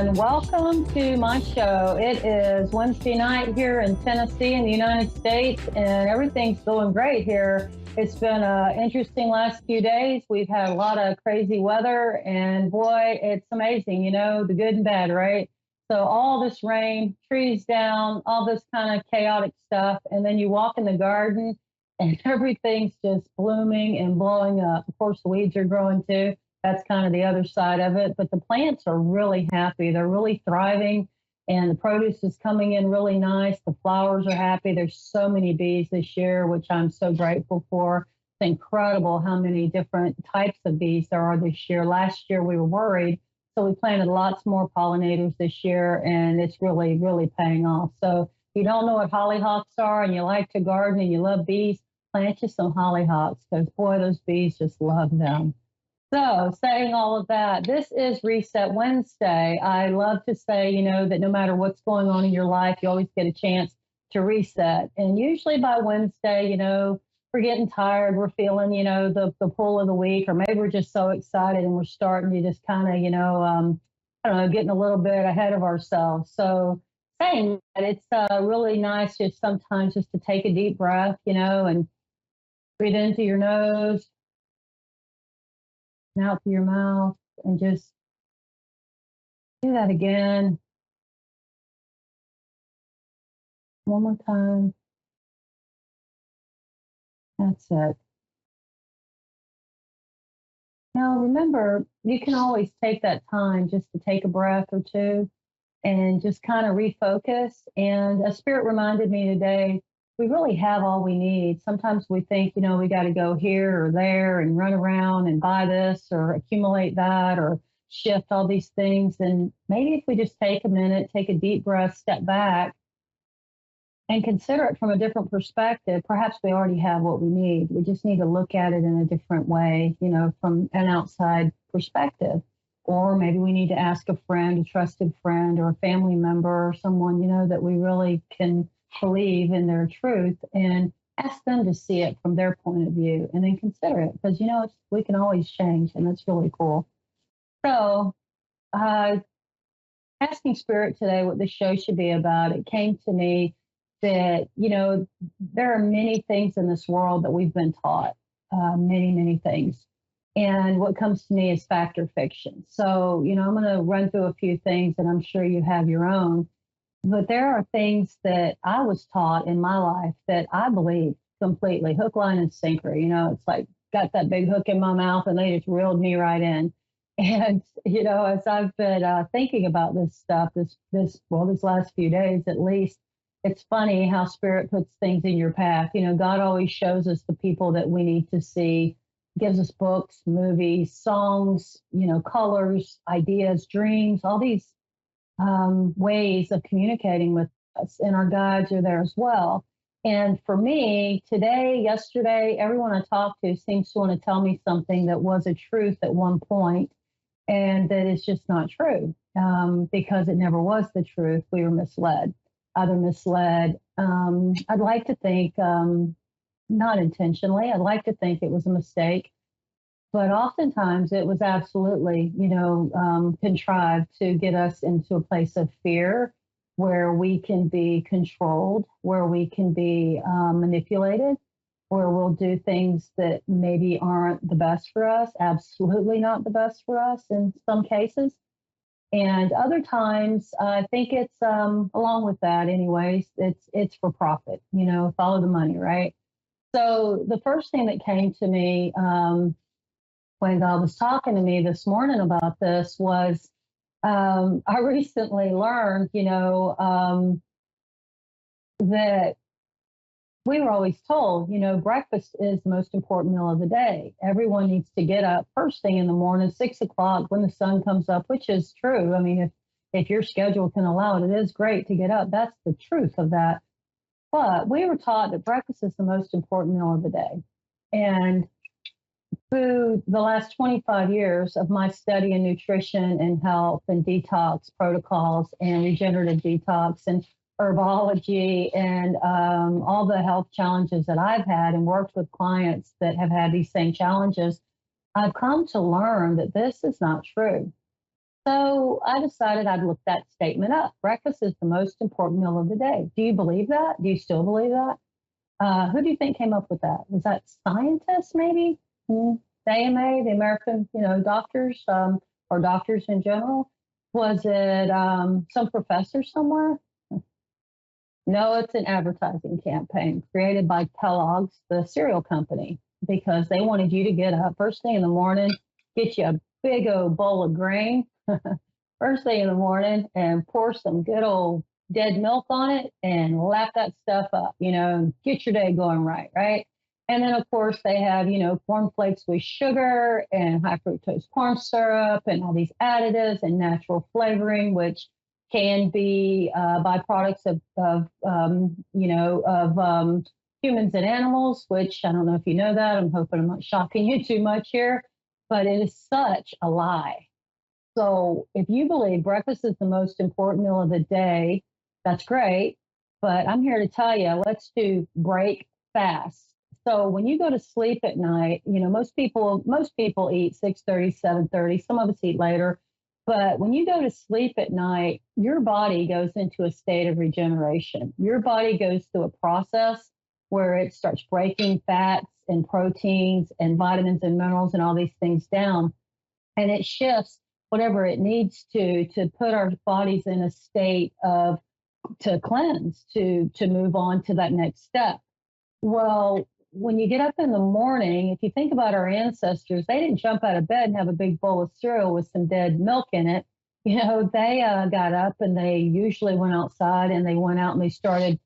and welcome to my show. It is Wednesday night here in Tennessee in the United States, and everything's going great here. It's been an interesting last few days. We've had a lot of crazy weather, and boy, it's amazing, the good and bad, right? So all this rain, trees down, all this kind of chaotic stuff, and then you walk in the garden and everything's just blooming and blowing up. Of course, the weeds are growing too. That's kind of the other side of it. But the plants are really happy. They're really thriving, and the produce is coming in really nice. The flowers are happy. There's so many bees this year, which I'm so grateful for. It's incredible how many different types of bees there are this year. Last year we were worried, so we planted lots more pollinators this year, and it's really, really paying off. So if you don't know what hollyhocks are and you like to garden and you love bees, plant you some hollyhocks, because boy, those bees just love them. So, saying all of that, this is Reset Wednesday. I love to say, that no matter what's going on in your life, you always get a chance to reset. And usually by Wednesday, we're getting tired, we're feeling, the pull of the week, or maybe we're just so excited and we're starting to just kind of, I don't know, getting a little bit ahead of ourselves. So, saying that, it's really nice just sometimes just to take a deep breath, and breathe into your nose and out through your mouth, and just do that again. One more time. That's it. Now, remember, you can always take that time just to take a breath or two and just kind of refocus. And a spirit reminded me today, we really have all we need. Sometimes we think, we got to go here or there and run around and buy this or accumulate that or shift all these things. And maybe if we just take a minute, take a deep breath, step back, and consider it from a different perspective, perhaps we already have what we need. We just need to look at it in a different way, from an outside perspective. Or maybe we need to ask a friend, a trusted friend, or a family member, or someone, that we really can believe in their truth, and ask them to see it from their point of view, and then consider it, because, we can always change, and that's really cool. So, asking Spirit today what the show should be about, it came to me that, there are many things in this world that we've been taught, many, many things. And what comes to me is fact or fiction. So, I'm going to run through a few things, and I'm sure you have your own. But there are things that I was taught in my life that I believe completely, hook, line, and sinker. It's like got that big hook in my mouth, and they just reeled me right in. And, as I've been thinking about this stuff, these last few days at least, it's funny how Spirit puts things in your path. God always shows us the people that we need to see, gives us books, movies, songs, colors, ideas, dreams, all these ways of communicating with us. And our guides are there as well. And for me, today, yesterday, everyone I talk to seems to want to tell me something that was a truth at one point, and that is just not true, because it never was the truth. We were misled. Either misled, I'd like to think, not intentionally, I'd like to think it was a mistake, but oftentimes it was absolutely, contrived to get us into a place of fear where we can be controlled, where we can be manipulated, where we'll do things that maybe aren't the best for us, absolutely not the best for us in some cases. And other times, I think it's along with that, anyways. It's for profit. Follow the money, right? So the first thing that came to me when God was talking to me this morning about this was I recently learned, that we were always told, breakfast is the most important meal of the day. Everyone needs to get up first thing in the morning, 6 o'clock when the sun comes up, which is true. I mean, if your schedule can allow it, it is great to get up. That's the truth of that. But we were taught that breakfast is the most important meal of the day. And through the last 25 years of my study in nutrition and health and detox protocols and regenerative detox and herbology and all the health challenges that I've had and worked with clients that have had these same challenges, I've come to learn that this is not true. So I decided I'd look that statement up. Breakfast is the most important meal of the day. Do you believe that? Do you still believe that? Who do you think came up with that? Was that scientists, maybe? Hmm. The AMA, the American, doctors, or doctors in general? Was it some professor somewhere? No, it's an advertising campaign created by Kellogg's, the cereal company, because they wanted you to get up first thing in the morning, get you a big old bowl of grain first thing in the morning and pour some good old dead milk on it and lap that stuff up, and get your day going right, right? And then, of course, they have, cornflakes with sugar and high fructose corn syrup and all these additives and natural flavoring, which can be byproducts of humans and animals, which I don't know if you know that. I'm hoping I'm not shocking you too much here, but it is such a lie. So if you believe breakfast is the most important meal of the day, that's great. But I'm here to tell you, let's do break fast. So when you go to sleep at night, most people eat 6:30, 7:30. Some of us eat later. But when you go to sleep at night, your body goes into a state of regeneration. Your body goes through a process where it starts breaking fats and proteins and vitamins and minerals and all these things down. And it shifts whatever it needs to put our bodies in a state of to cleanse, to move on to that next step. Well, when you get up in the morning, if you think about our ancestors, they didn't jump out of bed and have a big bowl of cereal with some dead milk in it. They got up and they usually went outside and they went out and they started,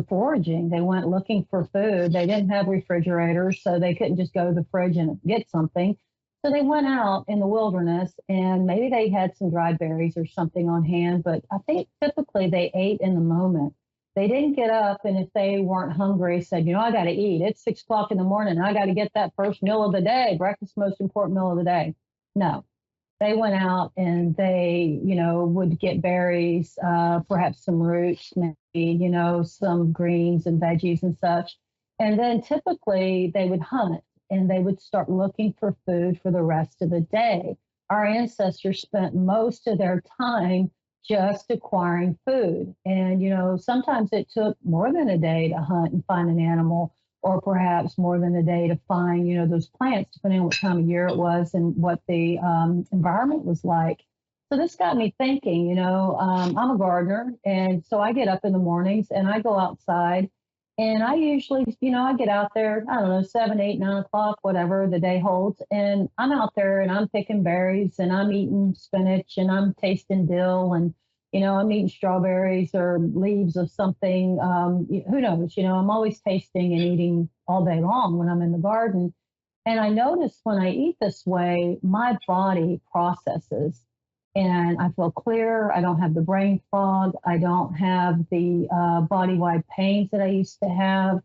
foraging. They went looking for food. They didn't have refrigerators, so they couldn't just go to the fridge and get something. So they went out in the wilderness and maybe they had some dried berries or something on hand, but I think typically they ate in the moment. They didn't get up and if they weren't hungry, said, I got to eat. It's 6 o'clock in the morning. I got to get that first meal of the day. Breakfast, most important meal of the day. No, they went out and they, would get berries, perhaps some roots, maybe, some greens and veggies and such. And then typically they would hunt and they would start looking for food for the rest of the day. Our ancestors spent most of their time just acquiring food. And, sometimes it took more than a day to hunt and find an animal, or perhaps more than a day to find, those plants, depending on what time of year it was and what the environment was like. So this got me thinking, I'm a gardener. And so I get up in the mornings and I go outside. And I usually, I get out there, I don't know, 7, 8, 9 o'clock, whatever the day holds. And I'm out there and I'm picking berries and I'm eating spinach and I'm tasting dill and, I'm eating strawberries or leaves of something. Who knows? I'm always tasting and eating all day long when I'm in the garden. And I notice when I eat this way, my body processes and I feel clear. I don't have the brain fog. I don't have the body-wide pains that I used to have.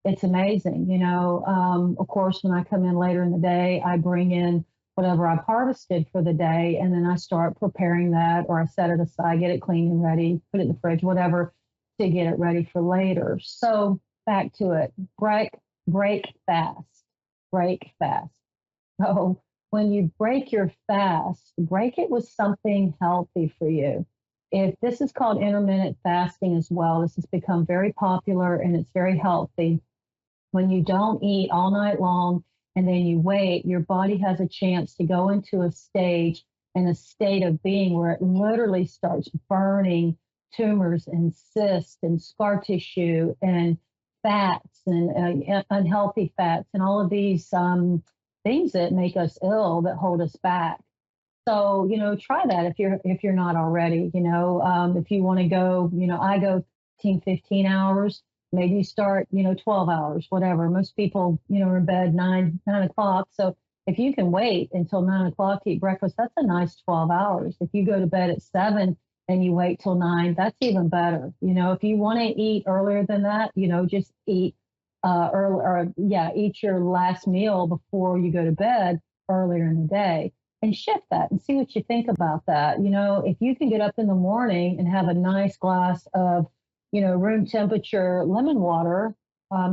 It's amazing. Of course, when I come in later in the day, I bring in whatever I've harvested for the day, and then I start preparing that, or I set it aside, get it clean and ready, put it in the fridge, whatever, to get it ready for later. So back to it. Break fast. Break fast. So when you break your fast, break it with something healthy for you. If this is called intermittent fasting as well, this has become very popular and it's very healthy. When you don't eat all night long and then you wait, your body has a chance to go into a stage and a state of being where it literally starts burning tumors and cysts and scar tissue and fats and unhealthy fats and all of these things that make us ill, that hold us back. So, try that if you're not already, if you want to go, I go 15 hours, maybe you start, 12 hours, whatever. Most people, are in bed 9 o'clock. So if you can wait until 9 o'clock to eat breakfast, that's a nice 12 hours. If you go to bed at 7 and you wait till 9, that's even better. If you want to eat earlier than that, just eat early, or eat your last meal before you go to bed earlier in the day and shift that and see what you think about that. If you can get up in the morning and have a nice glass of, room temperature lemon water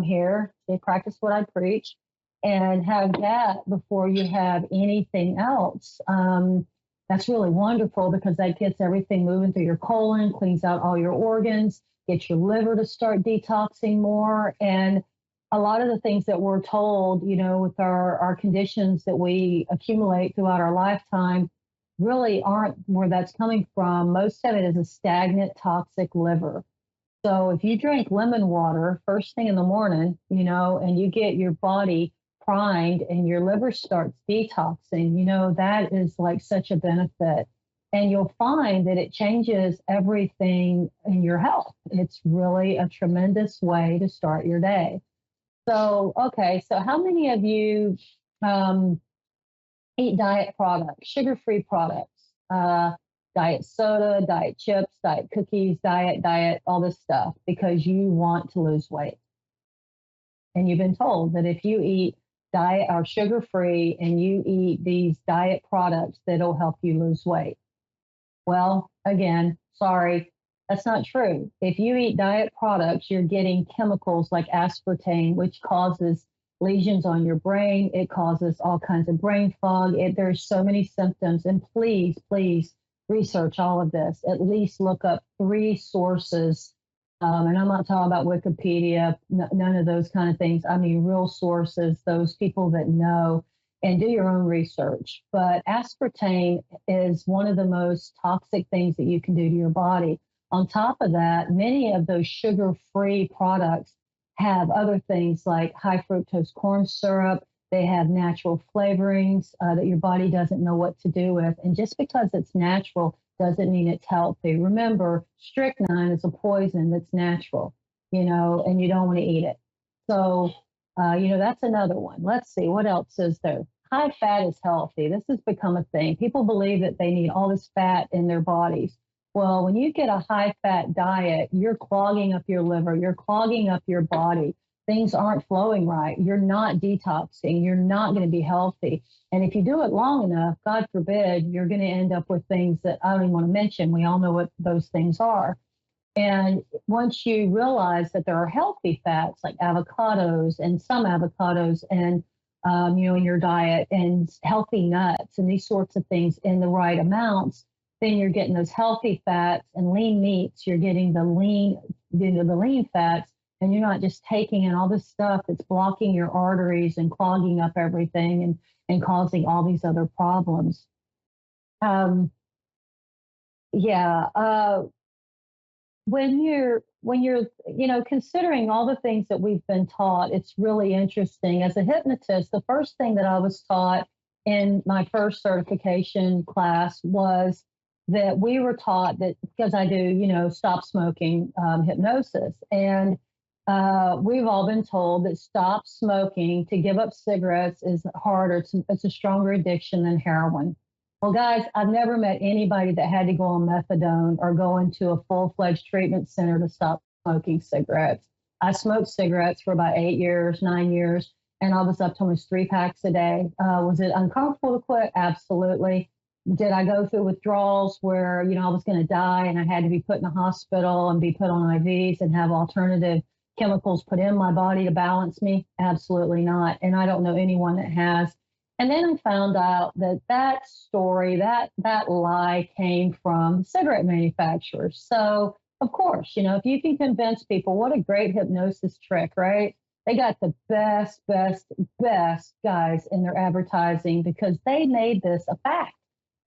here, they practice what I preach, and have that before you have anything else. That's really wonderful because that gets everything moving through your colon, cleans out all your organs, gets your liver to start detoxing more. And a lot of the things that we're told, with our conditions that we accumulate throughout our lifetime really aren't where that's coming from. Most of it is a stagnant, toxic liver. So if you drink lemon water first thing in the morning, and you get your body primed and your liver starts detoxing, that is like such a benefit. And you'll find that it changes everything in your health. It's really a tremendous way to start your day. So, okay, so how many of you um, eat diet products, sugar-free products, diet soda, diet chips, diet cookies, diet, all this stuff because you want to lose weight. And you've been told that if you eat diet or sugar-free and you eat these diet products, that'll help you lose weight. Well, again, sorry, that's not true. If you eat diet products, you're getting chemicals like aspartame, which causes lesions on your brain. It causes all kinds of brain fog. There's so many symptoms. And please, please research all of this. At least look up 3 sources. And I'm not talking about Wikipedia, none of those kind of things. I mean, real sources, those people that know, and do your own research. But aspartame is one of the most toxic things that you can do to your body. On top of that, many of those sugar-free products have other things like high fructose corn syrup. They have natural flavorings that your body doesn't know what to do with. And just because it's natural doesn't mean it's healthy. Remember, strychnine is a poison that's natural, and you don't want to eat it. So, that's another one. Let's see, what else is there? High fat is healthy. This has become a thing. People believe that they need all this fat in their bodies. Well, when you get a high fat diet, you're clogging up your liver, you're clogging up your body. Things aren't flowing right. You're not detoxing. You're not going to be healthy. And if you do it long enough, God forbid, you're going to end up with things that I don't even want to mention. We all know what those things are. And once you realize that there are healthy fats like avocados and some avocados and, in your diet and healthy nuts and these sorts of things in the right amounts, then you're getting those healthy fats and lean meats. You're getting the lean fats, and you're not just taking in all this stuff that's blocking your arteries and clogging up everything and causing all these other problems. Um, yeah. When you're considering all the things that we've been taught, it's really interesting. As a hypnotist, the first thing that I was taught in my first certification class was that we were taught that because I do, stop smoking hypnosis. And we've all been told that stop smoking, to give up cigarettes is harder. It's a stronger addiction than heroin. Well, guys, I've never met anybody that had to go on methadone or go into a full-fledged treatment center to stop smoking cigarettes. I smoked cigarettes for about 8 years, 9 years, and I was up to almost 3 packs a day. Was it uncomfortable to quit? Absolutely. Did I go through withdrawals where, I was going to die and I had to be put in a hospital and be put on IVs and have alternative chemicals put in my body to balance me? Absolutely not. And I don't know anyone that has. And then I found out that story, that lie came from cigarette manufacturers. So, of course, if you can convince people, what a great hypnosis trick, right? They got the best, best, best guys in their advertising because they made this a fact.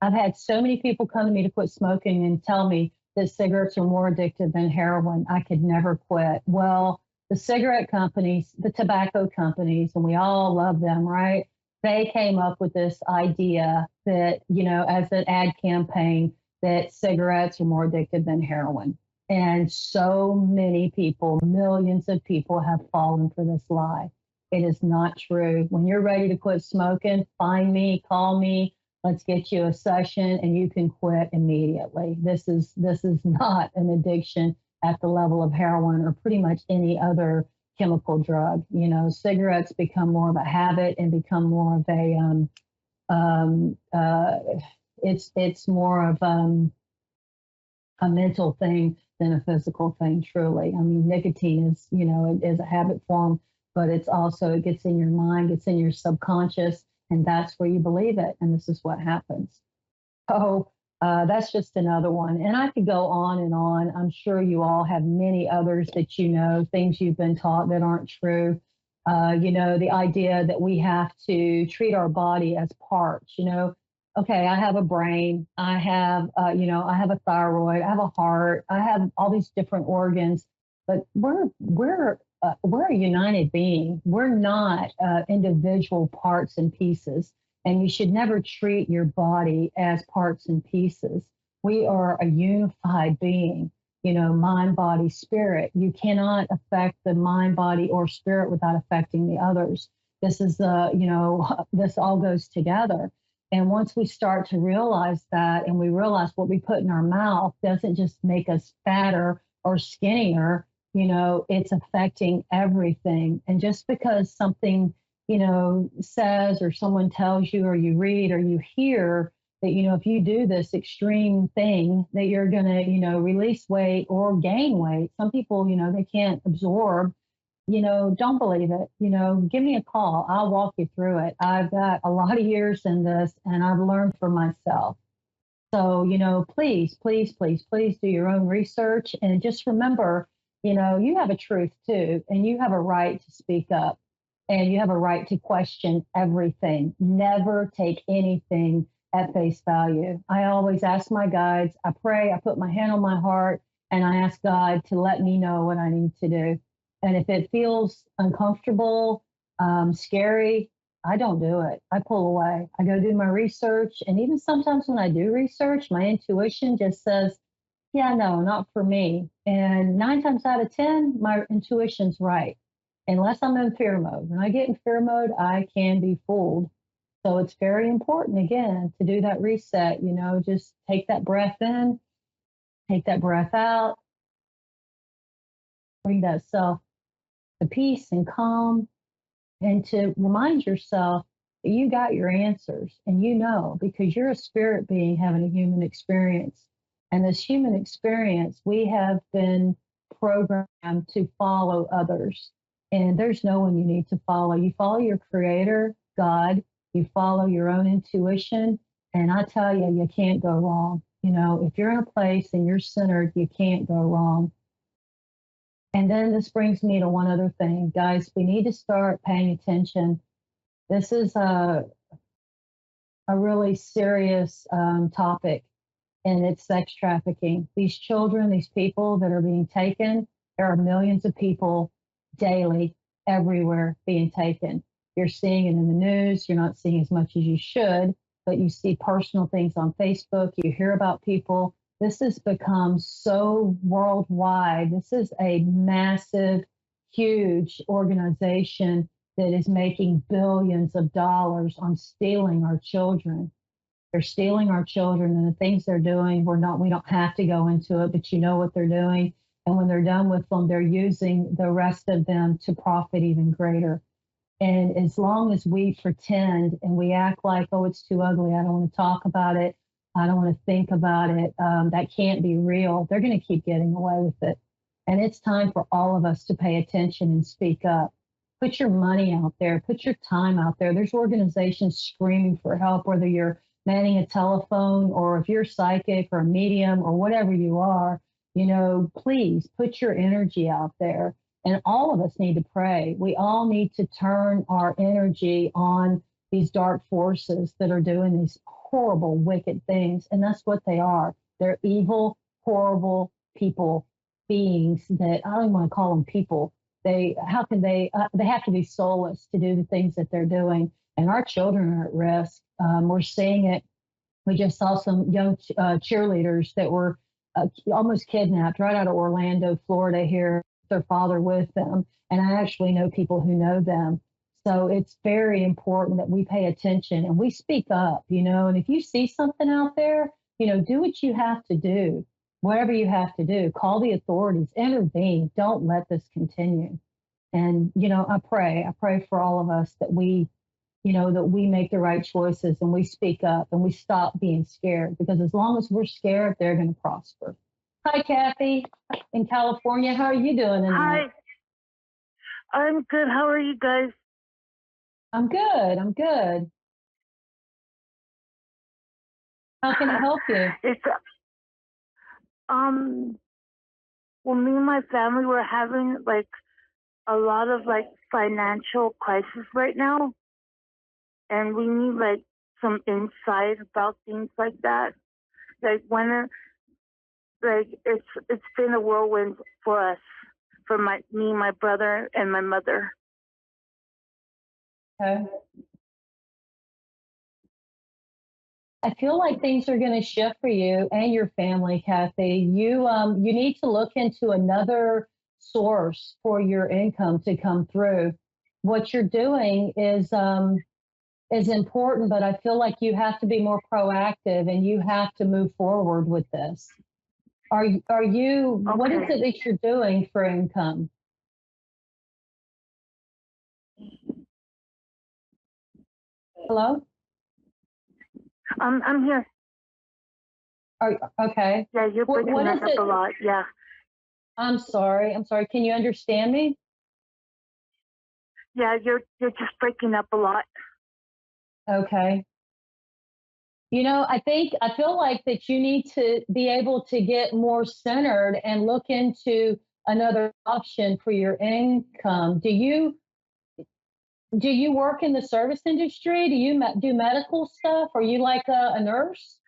I've had so many people come to me to quit smoking and tell me that cigarettes are more addictive than heroin. I could never quit. Well, the cigarette companies, the tobacco companies, and we all love them, right? They came up with this idea that, as an ad campaign, that cigarettes are more addictive than heroin. And so many people, millions of people have fallen for this lie. It is not true. When you're ready to quit smoking, find me, call me. Let's get you a session and you can quit immediately. This is not an addiction at the level of heroin or pretty much any other chemical drug. Cigarettes become more of a habit and become more of it's more of a mental thing than a physical thing, truly. I mean, nicotine is, it is a habit form, but it gets in your mind, gets in your subconscious, and that's where you believe it. And this is what happens. Oh, that's just another one. And I could go on and on. I'm sure you all have many others that you know, things you've been taught that aren't true. The idea that we have to treat our body as parts, okay, I have a brain, I have a thyroid, I have a heart, I have all these different organs, but we're a united being. We're not individual parts and pieces, and you should never treat your body as parts and pieces. We are a unified being, mind, body, spirit. You cannot affect the mind, body, or spirit without affecting the others. This is, this all goes together. And once we start to realize that, and we realize what we put in our mouth doesn't just make us fatter or skinnier, it's affecting everything. And just because something, says or someone tells you or you read or you hear that, if you do this extreme thing, that you're going to, release weight or gain weight. Some people, they can't absorb, don't believe it. Give me a call. I'll walk you through it. I've got a lot of years in this and I've learned for myself. So, please, please, please, please do your own research and just remember, you have a truth too, and you have a right to speak up and you have a right to question everything. Never take anything at face value. I always ask my guides, I pray, I put my hand on my heart, and I ask God to let me know what I need to do. And if it feels uncomfortable, scary, I don't do it. I pull away. I go do my research. And even sometimes when I do research, my intuition just says, yeah, no, not for me. And 9 times out of 10, my intuition's right. Unless I'm in fear mode. When I get in fear mode, I can be fooled. So it's very important, again, to do that reset. Just take that breath in, take that breath out, bring that self to peace and calm, and to remind yourself that you got your answers and because you're a spirit being having a human experience. And this human experience, we have been programmed to follow others. And there's no one you need to follow. You follow your creator, God, you follow your own intuition. And I tell you, you can't go wrong. If you're in a place and you're centered, you can't go wrong. And then this brings me to one other thing, guys. We need to start paying attention. This is a really serious topic, and it's sex trafficking. These children, these people that are being taken, there are millions of people daily, everywhere being taken. You're seeing it in the news. You're not seeing as much as you should, but you see personal things on Facebook. You hear about people. This has become so worldwide. This is a massive, huge organization that is making billions of dollars on stealing our children. They're stealing our children, and the things they're doing, we don't have to go into it, but you know what they're doing. And when they're done with them, they're using the rest of them to profit even greater. And as long as we pretend and we act like, oh, it's too ugly, I don't want to talk about it, I don't want to think about it, that can't be real, they're going to keep getting away with it. And it's time for all of us to pay attention and speak up. Put your money out there, put your time out there. There's organizations screaming for help, whether you're manning a telephone or if you're psychic or a medium or whatever you are, please put your energy out there. And all of us need to pray. We all need to turn our energy on these dark forces that are doing these horrible, wicked things. And that's what they are. They're evil, horrible people, beings that I don't even want to call them people. How can they have to be soulless to do the things that they're doing. And our children are at risk. We're seeing it. We just saw some young cheerleaders that were almost kidnapped right out of Orlando, Florida here, their father with them. And I actually know people who know them. So it's very important that we pay attention and we speak up, and if you see something out there, do what you have to do, whatever you have to do, call the authorities, intervene, don't let this continue. And, I pray for all of us that we make the right choices and we speak up and we stop being scared, because as long as we're scared, they're going to prosper. Hi, Kathy in California. How are you doing tonight? Hi, I'm good. How are you guys? I'm good. I'm good. How can I help you? It's um well, me and my family were having like a lot of like financial crisis right now, and we need like some insight about things like that. Like when like it's been a whirlwind for us, for me, my brother, and my mother. Okay. I feel like things are going to shift for you and your family, Kathy. You need to look into another source for your income to come through. What you're doing is important, but I feel like you have to be more proactive and you have to move forward with this. What is Okay. it that you're doing for income? Hello? I'm here. Okay. Yeah, you're What breaking is up a it? lot. Yeah. I'm sorry. I'm sorry. Can you understand me? Yeah, you're just breaking up a lot. Okay. I feel like that you need to be able to get more centered and look into another option for your income. Do you work in the service industry? Do you do medical stuff? Are you like a nurse?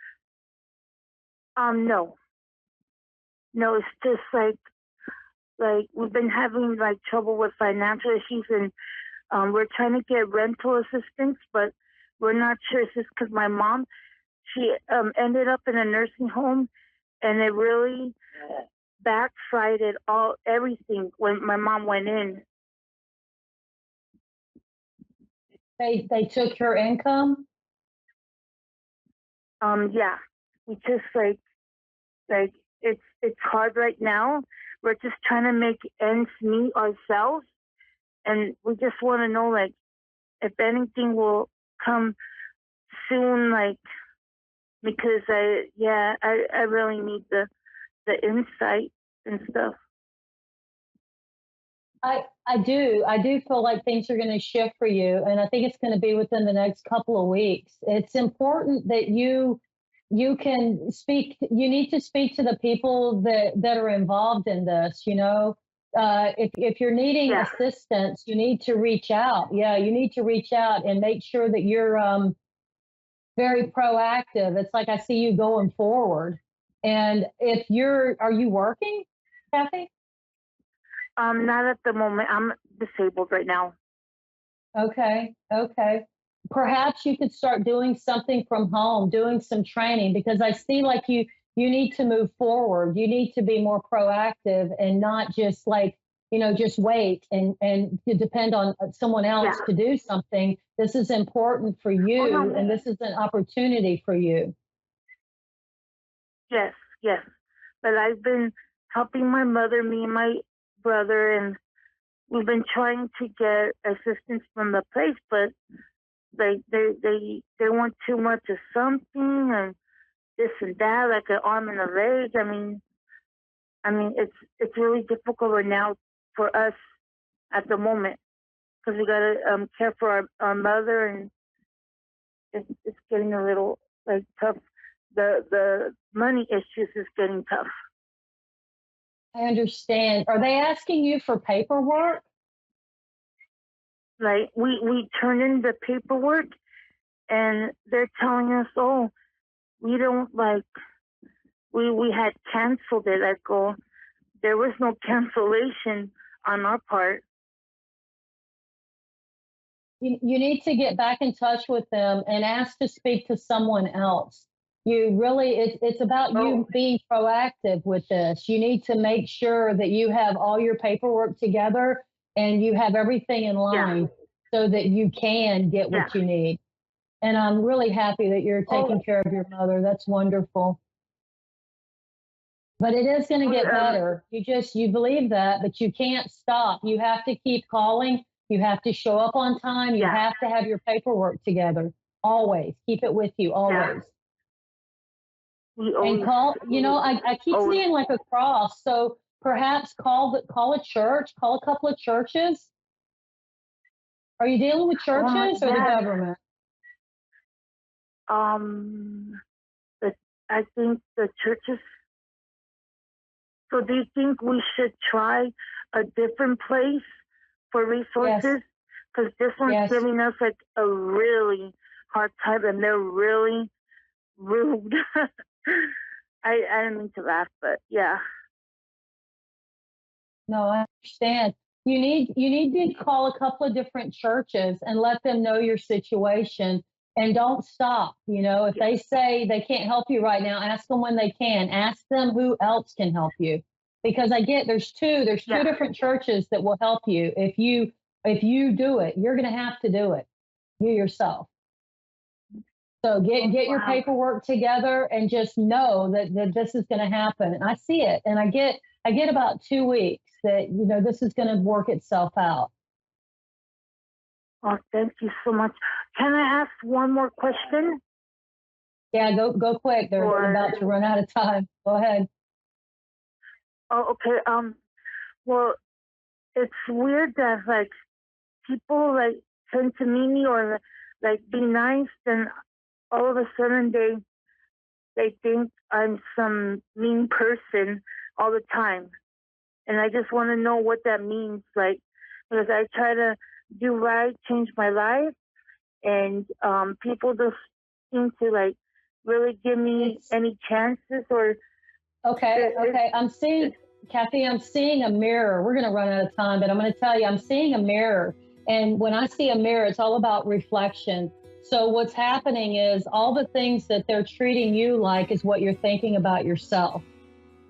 No, no, it's just like we've been having like trouble with financial issues, and we're trying to get rental assistance, but we're not sure. It's just because my mom, she ended up in a nursing home, and it really backslided everything when my mom went in. They took your income. Yeah, we just like it's hard right now. We're just trying to make ends meet ourselves, and we just want to know like if anything will come soon, like because I really need the insight and stuff. I do feel like things are going to shift for you, and I think it's going to be within the next couple of weeks. It's important that you can speak. You need to speak to the people that are involved in this. If you're needing Yeah, assistance, you need to reach out. Yeah, you need to reach out and make sure that you're very proactive. It's like I see you going forward. And are you working, Kathy? not at the moment. I'm disabled right now. Okay, okay. Perhaps you could start doing something from home, doing some training, because I see like you need to move forward. You need to be more proactive and not just like, just wait and to depend on someone else Yeah. to do something. This is important for Oh you no. and this is an opportunity for you. Yes, yes. But I've been helping my mother, me and my brother, and we've been trying to get assistance from the place, but they want too much of something and this and that, like an arm and a leg. I mean, it's really difficult right now for us at the moment because we gotta care for our mother, and it's getting a little like tough. The money issues is getting tough. I understand. Are they asking you for paperwork? Like we turn in the paperwork, and they're telling us, oh, we don't like we had canceled it. I go, there was no cancellation on our part. You need to get back in touch with them and ask to speak to someone else. It's about Oh, you being proactive with this. You need to make sure that you have all your paperwork together and you have everything in yeah, line so that you can get yeah. what you need. And I'm really happy that you're taking Oh, care of your mother. That's wonderful. But it is going to we get better. You believe that, but you can't stop. You have to keep calling. You have to show up on time. You yeah, have to have your paperwork together. Always keep it with you. yeah. Always. We And always, call. I keep always. seeing like a cross. So perhaps call a church. Call a couple of churches. Are you dealing with Oh my, churches or the yes. government? Um, the I think the churches. So do you think we should try a different place for resources? Because this one's giving us like a really hard time, and they're really rude. I didn't mean to laugh, but yeah. No, I understand. You need to call a couple of different churches and let them know your situation, and don't stop. If they say they can't help you right now, ask them when they can. Ask them who else can help you. Because there's two different churches that will help you. If you do it, you're going to have to do it, you yourself. So get your paperwork together and just know that this is going to happen. And I see it, and I get about 2 weeks that this is going to work itself out. Oh, thank you so much. Can I ask one more question? Yeah, go quick. They're about to run out of time. Go ahead. Oh, okay. Well, it's weird that like people like tend to meet me or like be nice, then all of a sudden they think I'm some mean person all the time, and I just want to know what that means. Like, because I try to do right, change my life, and people just seem to like really give me any chances or. Okay. Kathy, I'm seeing a mirror. We're going to run out of time, but I'm going to tell you, I'm seeing a mirror. And when I see a mirror, it's all about reflection. So what's happening is all the things that they're treating you like is what you're thinking about yourself.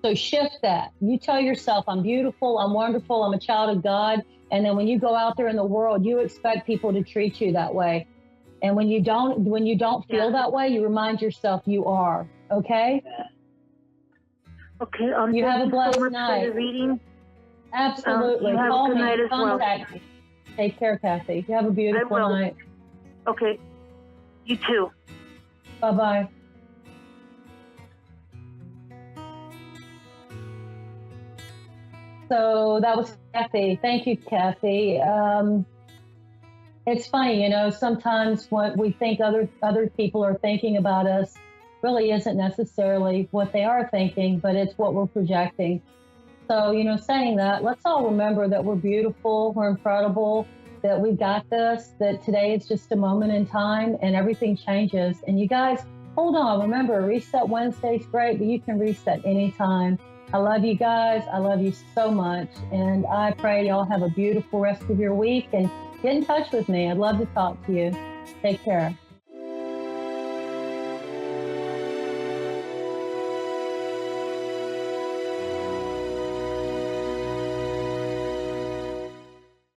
So shift that. You tell yourself, I'm beautiful, I'm wonderful, I'm a child of God. And then when you go out there in the world, you expect people to treat you that way. And when you don't feel that way, you remind yourself you are. Okay? Okay. You have a blessed night. For your reading. Absolutely. You have Call a good me. night as Contact me. Take care, Kathy. You have a beautiful night. Okay. You too. Bye-bye. So that was Kathy. Thank you, Kathy. It's funny, sometimes what we think other people are thinking about us really isn't necessarily what they are thinking, but it's what we're projecting. So, saying that, let's all remember that we're beautiful, we're incredible, that we got this, that today is just a moment in time and everything changes. And you guys, hold on. Remember, Reset Wednesday is great, but you can reset anytime. I love you guys. I love you so much. And I pray y'all have a beautiful rest of your week and get in touch with me. I'd love to talk to you. Take care.